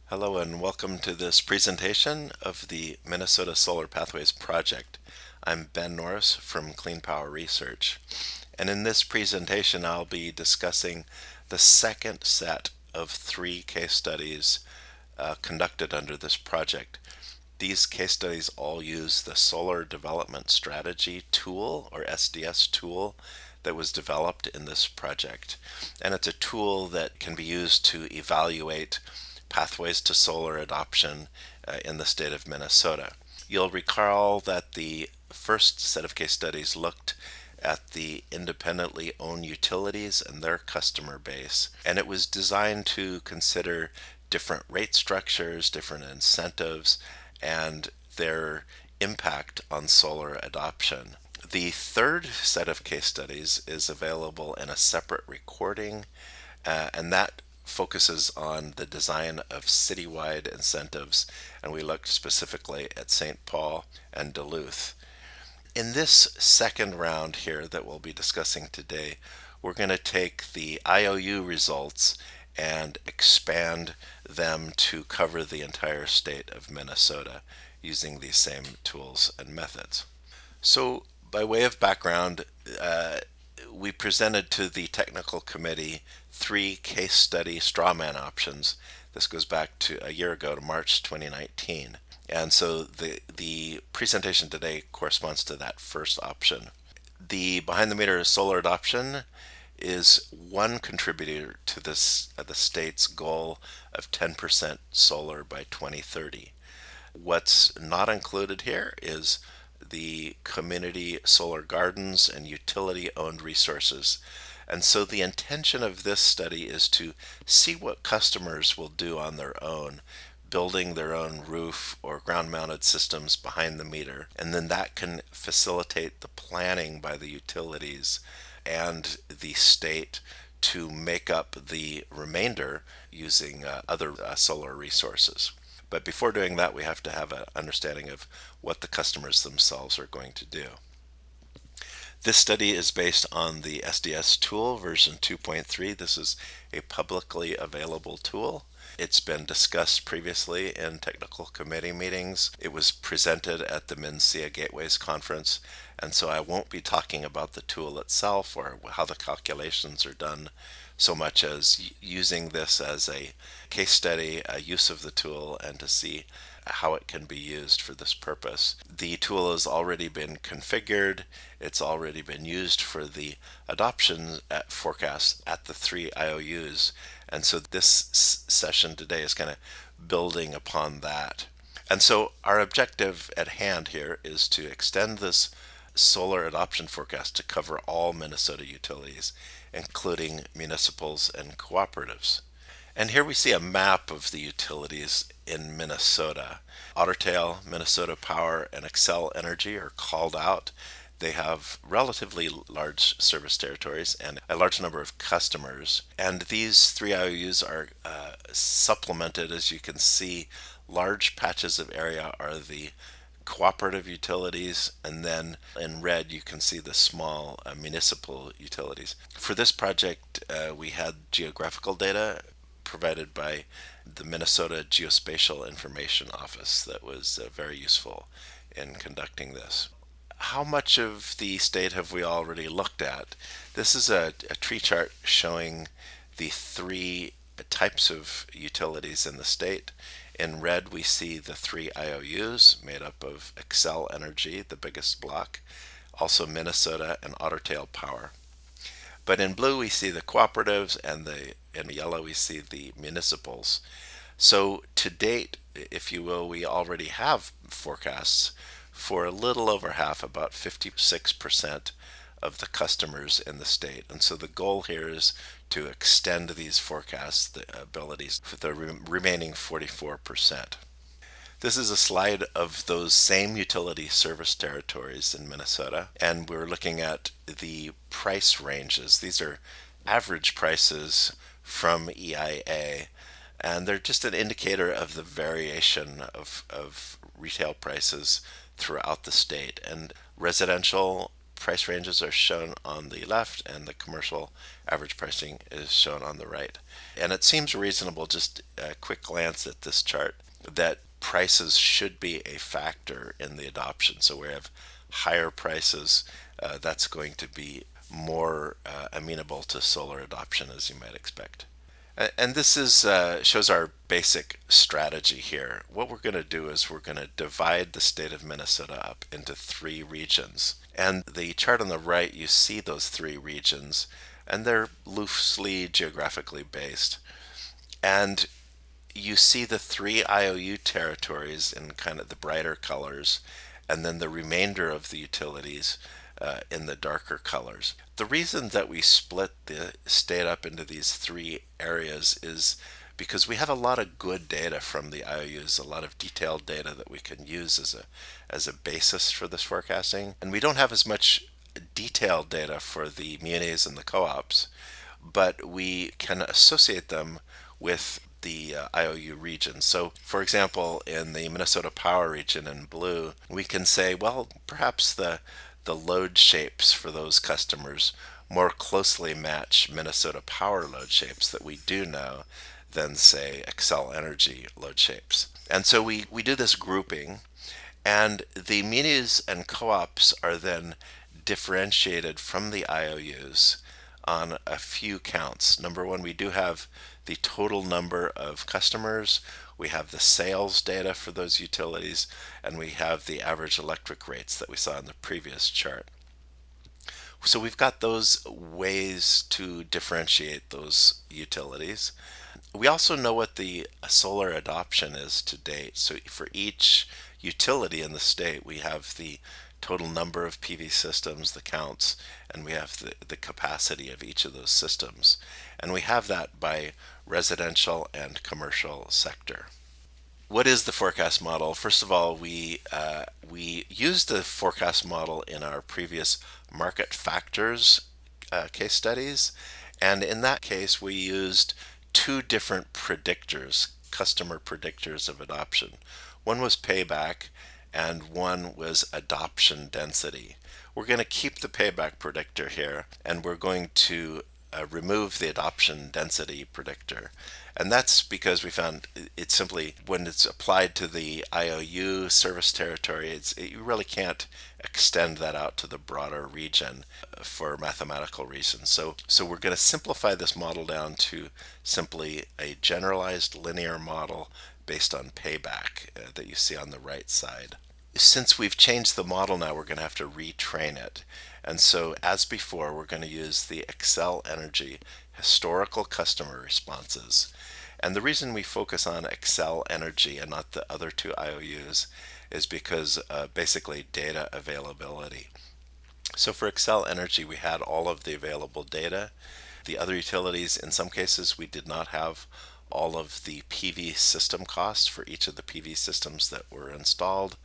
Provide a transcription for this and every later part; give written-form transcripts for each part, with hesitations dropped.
Hello and welcome to this presentation of the Minnesota Solar Pathways Project. I'm Ben Norris from Clean Power Research, and in this presentation I'll be discussing the second set of three case studies conducted under this project. These case studies all use the Solar Development Strategy tool, or SDS tool, that was developed in this project. And it's a tool that can be used to evaluate pathways to solar adoption in the state of Minnesota. You'll recall that the first set of case studies looked at the independently owned utilities and their customer base, and it was designed to consider different rate structures, different incentives, and their impact on solar adoption. The third set of case studies is available in a separate recording, and that focuses on the design of citywide incentives, and we looked specifically at St. Paul and Duluth. In this second round here that we'll be discussing today, we're going to take the IOU results and expand them to cover the entire state of Minnesota using these same tools and methods. So, by way of background, we presented to the technical committee three case study strawman options. This goes back to a year ago to March 2019. And so the presentation today corresponds to that first option. The behind the meter solar adoption is one contributor to this the state's goal of 10% solar by 2030. What's not included here is the community solar gardens and utility owned resources. And so the intention of this study is to see what customers will do on their own, building their own roof or ground mounted systems behind the meter. And then that can facilitate the planning by the utilities and the state to make up the remainder using other solar resources. But before doing that, we have to have an understanding of what the customers themselves are going to do. This study is based on the SDS tool version 2.3. This is a publicly available tool. It's been discussed previously in technical committee meetings. It was presented at the MNSEA Gateways Conference, and so I won't be talking about the tool itself or how the calculations are done so much as using this as a case study, a use of the tool, and to see how it can be used for this purpose. The tool has already been configured. It's already been used for the adoption forecast at the three IOUs. And so this session today is kind of building upon that. And so our objective at hand here is to extend this solar adoption forecast to cover all Minnesota utilities, including municipals and cooperatives. And here we see a map of the utilities in Minnesota. Otter Tail, Minnesota Power, and Xcel Energy are called out. They have relatively large service territories and a large number of customers. And these three IOUs are supplemented, as you can see. Large patches of area are the cooperative utilities, and then in red you can see the small municipal utilities. For this project, we had geographical data provided by the Minnesota Geospatial Information Office that was very useful in conducting this. How much of the state have we already looked at? This is a tree chart showing the three types of utilities in the state. In red, we see the three IOUs made up of Xcel Energy, the biggest block, also Minnesota and Otter Tail Power. But in blue, we see the cooperatives, and in yellow, we see the municipals. So to date, if you will, we already have forecasts for a little over half, about 56% of the customers in the state. And so the goal here is to extend these forecasts, the abilities for the remaining 44%. This is a slide of those same utility service territories in Minnesota, and we're looking at the price ranges. These are average prices from EIA, and they're just an indicator of the variation of retail prices throughout the state. And residential price ranges are shown on the left, and the commercial average pricing is shown on the right. And it seems reasonable, just a quick glance at this chart, that prices should be a factor in the adoption. So we have higher prices, that's going to be more amenable to solar adoption, as you might expect. And this is shows our basic strategy here. What we're going to do is we're going to divide the state of Minnesota up into three regions. And the chart on the right, you see those three regions, and they're loosely geographically based. And you see the three IOU territories in kind of the brighter colors, and then the remainder of the utilities in the darker colors. The reason that we split the state up into these three areas is because we have a lot of good data from the IOUs, a lot of detailed data that we can use as a basis for this forecasting. And we don't have as much detailed data for the munis and the co-ops, but we can associate them with the IOU region. So, for example, in the Minnesota Power region in blue, we can say, well, perhaps the load shapes for those customers more closely match Minnesota Power load shapes that we do know than, say, Xcel Energy load shapes. And so we do this grouping, and the munis and co-ops are then differentiated from the IOUs on a few counts. Number one, we do have the total number of customers, we have the sales data for those utilities, and we have the average electric rates that we saw in the previous chart. So we've got those ways to differentiate those utilities. We also know what the solar adoption is to date. So for each utility in the state, we have the total number of PV systems, the counts, and we have the capacity of each of those systems. And we have that by residential and commercial sector. What is the forecast model? First of all, we used the forecast model in our previous market factors case studies. And in that case, we used two different predictors, customer predictors of adoption. One was payback, and one was adoption density. We're going to keep the payback predictor here, and we're going to remove the adoption density predictor. And that's because we found it simply, when it's applied to the IOU service territory, you really can't extend that out to the broader region for mathematical reasons. So we're going to simplify this model down to simply a generalized linear model based on payback that you see on the right side. Since we've changed the model now, we're going to have to retrain it. And so, as before, we're going to use the Xcel Energy historical customer responses. And the reason we focus on Xcel Energy and not the other two IOUs is because basically data availability. So for Xcel Energy, we had all of the available data. The other utilities, in some cases, we did not have all of the PV system costs for each of the PV systems that were installed,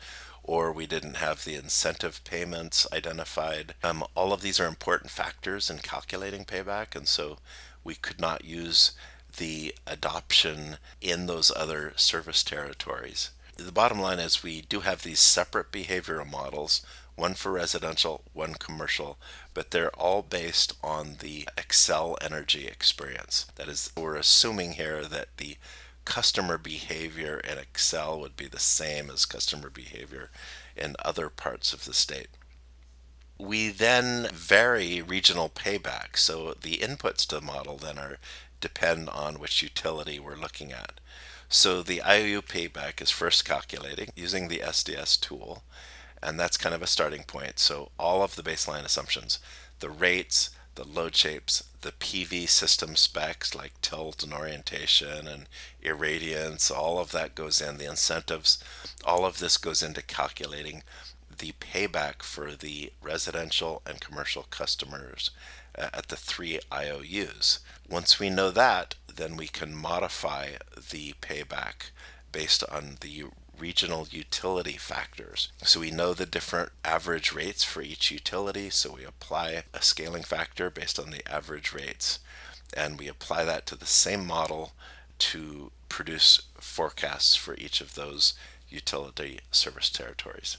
or we didn't have the incentive payments identified. All of these are important factors in calculating payback, and so we could not use the adoption in those other service territories. The bottom line is we do have these separate behavioral models, one for residential, one commercial, but they're all based on the Xcel Energy experience. That is, we're assuming here that the customer behavior in Xcel would be the same as customer behavior in other parts of the state. We then vary regional payback, so the inputs to the model then depend on which utility we're looking at. So the IOU payback is first calculating using the SDS tool, and that's kind of a starting point. So all of the baseline assumptions, the rates, the load shapes, the PV system specs like tilt and orientation and irradiance, all of that goes in, the incentives, all of this goes into calculating the payback for the residential and commercial customers at the three IOUs. Once we know that, then we can modify the payback based on the regional utility factors. So we know the different average rates for each utility, so we apply a scaling factor based on the average rates, and we apply that to the same model to produce forecasts for each of those utility service territories.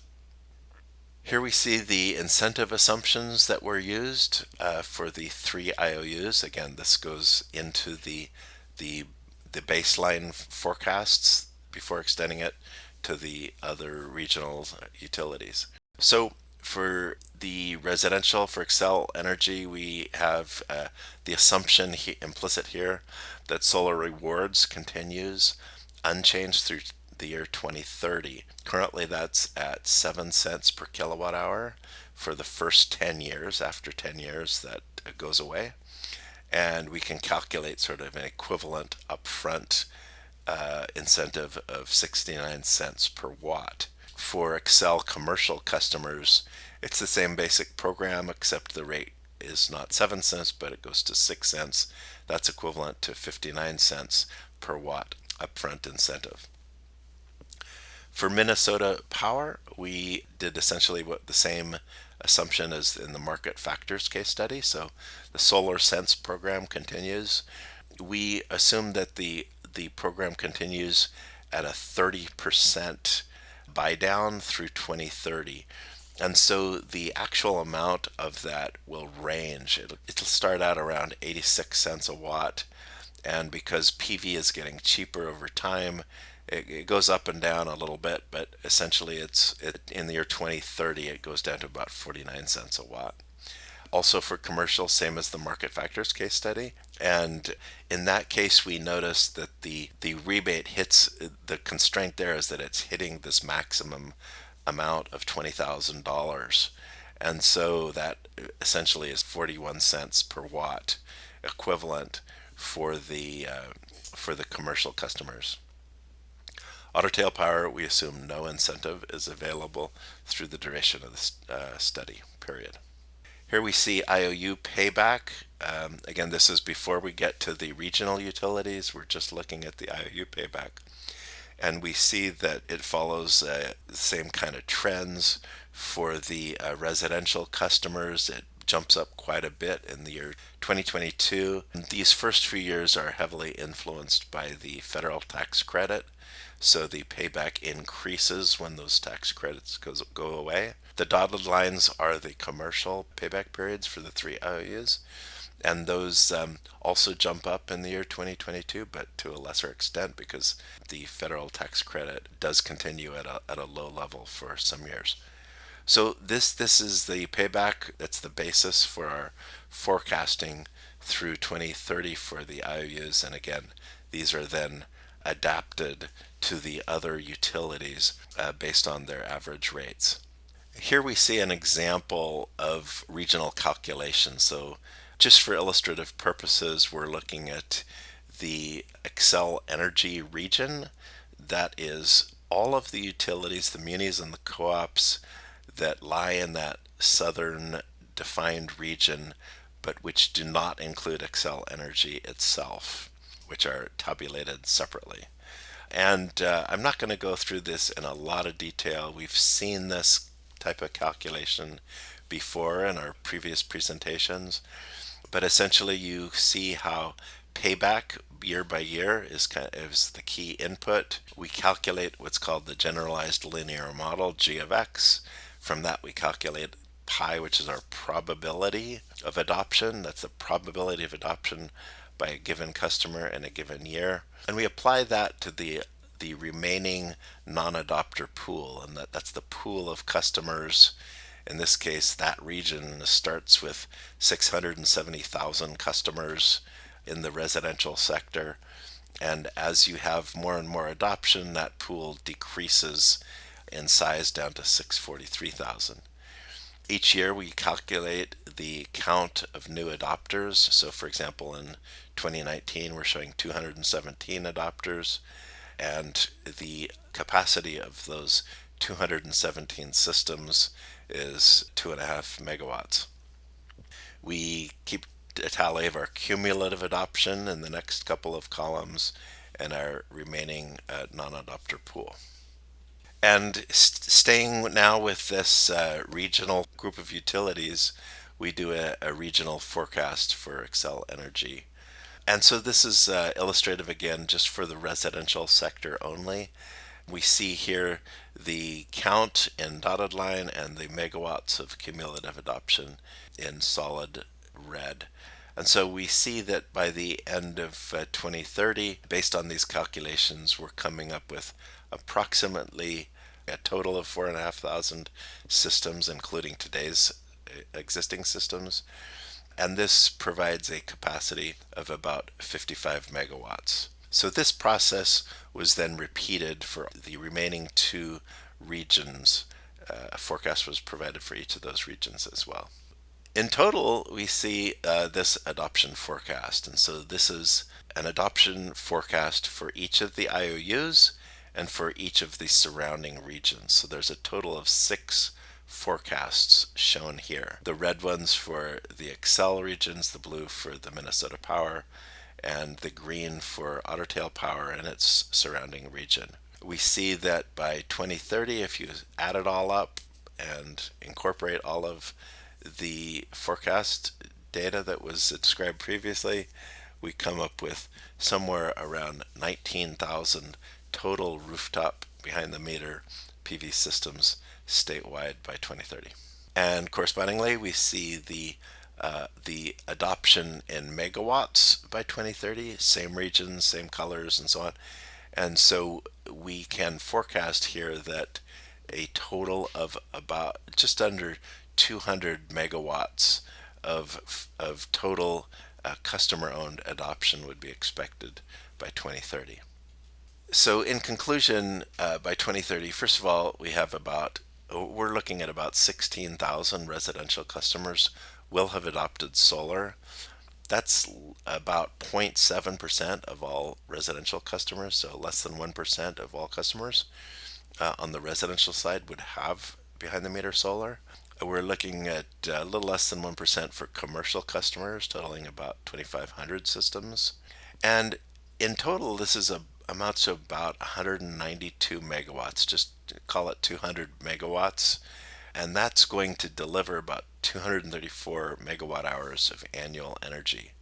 Here we see the incentive assumptions that were used for the three IOUs. Again, this goes into the, the baseline forecasts before extending it to the other regional utilities. So for the residential, for Xcel Energy, we have the assumption implicit here that solar rewards continues unchanged through the year 2030. Currently, that's at 7 cents per kilowatt hour for the first 10 years. After 10 years, that goes away. And we can calculate sort of an equivalent upfront incentive of 69 cents per watt. For Xcel commercial customers, it's the same basic program, except the rate is not 7 cents, but it goes to 6 cents. That's equivalent to 59 cents per watt upfront incentive. For Minnesota Power, we did essentially what the same assumption as in the market factors case study. So the Solar Sense program continues. We assume that the program continues at a 30% buy down through 2030. And so the actual amount of that will range. It'll start out around 86 cents a watt. And because PV is getting cheaper over time, it goes up and down a little bit, but essentially in the year 2030, it goes down to about 49 cents a watt. Also for commercial, same as the market factors case study. And in that case, we noticed that the rebate hits, the constraint there is that it's hitting this maximum amount of $20,000. And so that essentially is 41 cents per watt equivalent for the commercial customers. Otter Tail Power, we assume no incentive is available through the duration of the study period. Here we see IOU payback. Again, this is before we get to the regional utilities. We're just looking at the IOU payback. And we see that it follows the same kind of trends for the residential customers. It jumps up quite a bit in the year 2022. These first few years are heavily influenced by the federal tax credit. So the payback increases when those tax credits go away. The dotted lines are the commercial payback periods for the three IOUs. And those also jump up in the year 2022, but to a lesser extent because the federal tax credit does continue at a low level for some years. So this is the payback. That's the basis for our forecasting through 2030 for the IOUs. And again, these are then adapted to the other utilities based on their average rates. Here we see an example of regional calculation. So just for illustrative purposes, we're looking at the Xcel Energy region. That is all of the utilities, the munis and the co-ops that lie in that southern defined region, but which do not include Xcel Energy itself, which are tabulated separately. And I'm not going to go through this in a lot of detail. We've seen this type of calculation before in our previous presentations, but essentially you see how payback year by year is the key input. We calculate what's called the generalized linear model, G of X. From that we calculate pi, which is our probability of adoption. That's the probability of adoption by a given customer in a given year. And we apply that to the remaining non-adopter pool, and that's the pool of customers. In this case, that region starts with 670,000 customers in the residential sector. And as you have more and more adoption, that pool decreases in size down to 643,000. Each year we calculate the count of new adopters. So for example, in 2019, we're showing 217 adopters, and the capacity of those 217 systems is 2.5 megawatts. We keep a tally of our cumulative adoption in the next couple of columns and our remaining non-adopter pool. And staying now with this regional group of utilities, we do a regional forecast for Xcel Energy. And so this is illustrative again just for the residential sector only. We see here the count in dotted line and the megawatts of cumulative adoption in solid red. And so we see that by the end of 2030, based on these calculations, we're coming up with approximately a total of 4,500 systems, including today's existing systems. And this provides a capacity of about 55 megawatts. So this process was then repeated for the remaining two regions. A forecast was provided for each of those regions as well. In total, we see this adoption forecast. And so this is an adoption forecast for each of the IOUs and for each of the surrounding regions. So there's a total of 6 forecasts shown here. The red ones for the Excel regions, the blue for the Minnesota Power, and the green for Otter Tail Power and its surrounding region. We see that by 2030, if you add it all up and incorporate all of the forecast data that was described previously, we come up with somewhere around 19,000 total rooftop behind the meter PV systems statewide by 2030. And correspondingly, we see the adoption in megawatts by 2030, same regions, same colors, and so on. And so we can forecast here that a total of about just under 200 megawatts of total customer-owned adoption would be expected by 2030. So in conclusion, by 2030, first of all, we're looking at about 16,000 residential customers will have adopted solar. That's about 0.7% of all residential customers, so less than 1% of all customers on the residential side would have behind the meter solar. We're looking at a little less than 1% for commercial customers, totaling about 2,500 systems. And in total, this amounts to about 192 megawatts, just call it 200 megawatts. And that's going to deliver about 234 megawatt hours of annual energy.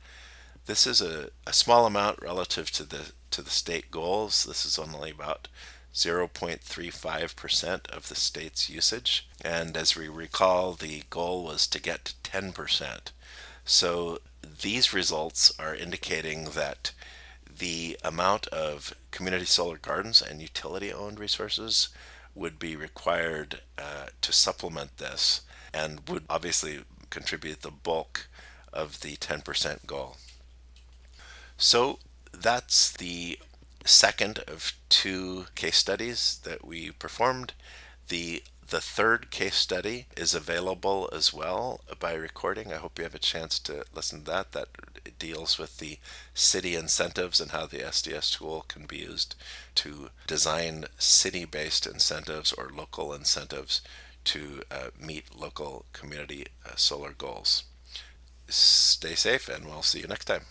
This is a small amount relative to the state goals. This is only about 0.35% of the state's usage. And as we recall, the goal was to get to 10%. So these results are indicating that the amount of community solar gardens and utility-owned resources would be required to supplement this and would obviously contribute the bulk of the 10% goal. So that's the second of 2 case studies that we performed. The third case study is available as well by recording. I hope you have a chance to listen to that. That deals with the city incentives and how the SDS tool can be used to design city-based incentives or local incentives to meet local community solar goals. Stay safe, and we'll see you next time.